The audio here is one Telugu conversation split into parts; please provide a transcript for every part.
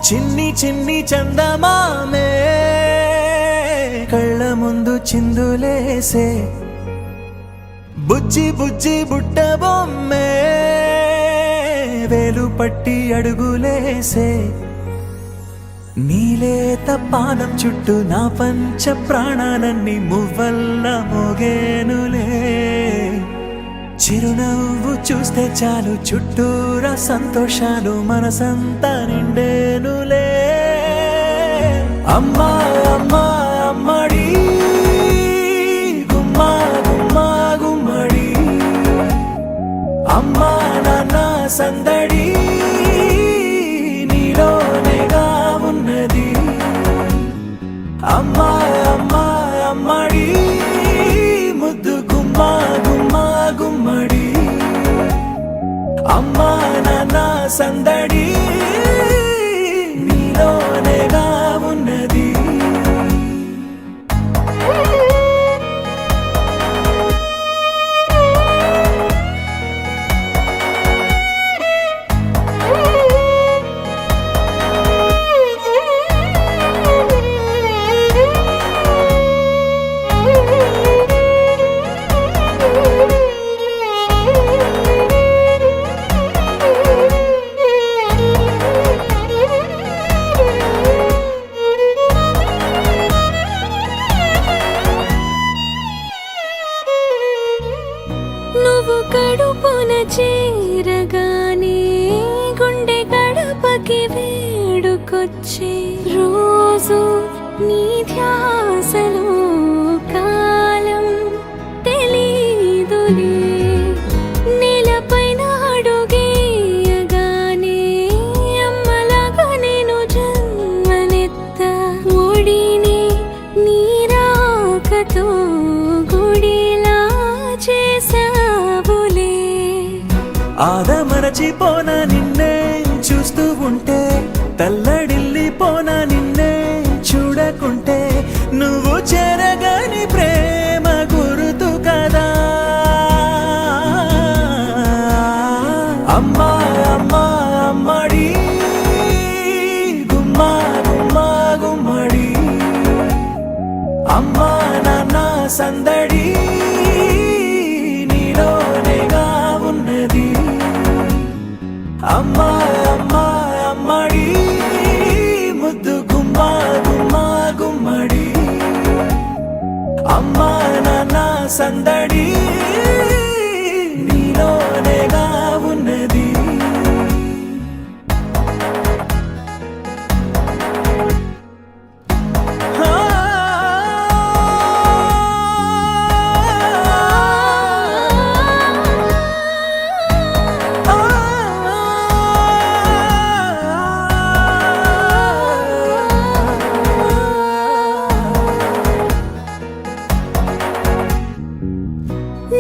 చిన్ని చిన్ని చందమామే కళ్ళ ముందు చిందులేసే బుజ్జి బుజ్జి బుట్ట బొమ్మే వేలు పట్టి అడుగులేసే నీలేత పానం చుట్టూ నా పంచ ప్రాణాలన్నీ మువ్వల్ల మోగేనులే చిరునవ్వు చూస్తే చాలు చుట్టూరా సంతోషాలు మనసంతా నిండేనులే అమ్మా అమ్మా అమ్మడి గుమ్మా గుమ్మా గుమ్మడి అమ్మా నాన్న సందడి నీలోనేగా ఉన్నది అమ్మా అమ్మా అమ్మడి ముద్దు గుమ్మా గుమ్మా గుమ్మడి అమ్మా నాన్న సందడి నీలోనేగా ఉన్నది నువ్వు కడుపున చేరగానే గుండె గడపకి వేడుకొచ్చే రోజు నీ ధ్యాసలో కాలం తెలీదులే నేలపైన అడుగేయగానే అమ్మలాగా నేను జన్మనెత్త ఒడిని నీ రాకతో గుడిలా చేసావులే ఆదమరచిపోన నిన్నే చూస్తూ ఉంటే తల్లడిల్లిపోన నిన్నే చూడకుంటే నువ్వు చెరగని ప్రేమ గుర్తు కదా అమ్మా అమ్మా అమ్మడి గుమ్మా గుమ్మా గుమ్మడి అమ్మా నాన్న సందడి నీలోనేగా ఉన్నది అమ్మా అమ్మా అమ్మడి ముద్దు గుమ్మా గుమ్మా గుమ్మడి అమ్మా నాన్న సందడి నీలోనేగా ఉన్నది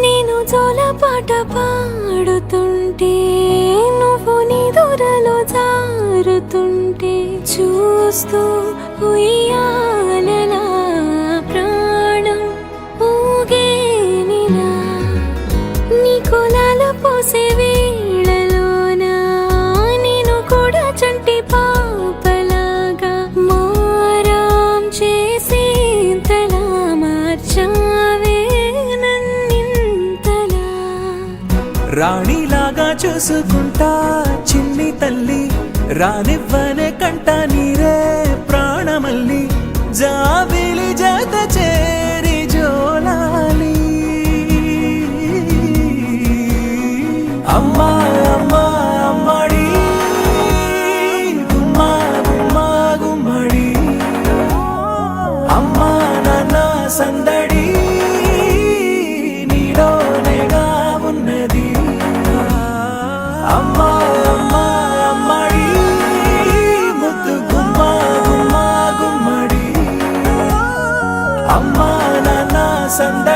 నేను జోలపాట పాడుతుంటే నువ్వు నిదురలో జారుతుంటే చూస్తూ ఉయ్యాలలా ప్రాణం ఊగేనిలా నీ కులాల పోసే వేళలోన నేను కూడా చంటి పాపలాగా మారాం చేసేంతలా మార్చావే రాణిలాగా చూసుకుంటా చిన్ని తల్లి రానివ్వనే కంట నీరే ప్రాణమల్లి జాబిలి జత చేరి జోలాలి అమ్మా అమ్మా అమ్మడి గుమ్మా గుమ్మా గుమ్మడి అమ్మా నాన్న సందడి నీలోనేగా ఉన్నది అమ్మా అమ్మా అమ్మడి ముద్దు గుమ్మా గుమ్మా గుమ్మడి అమ్మా నాన్న సందడి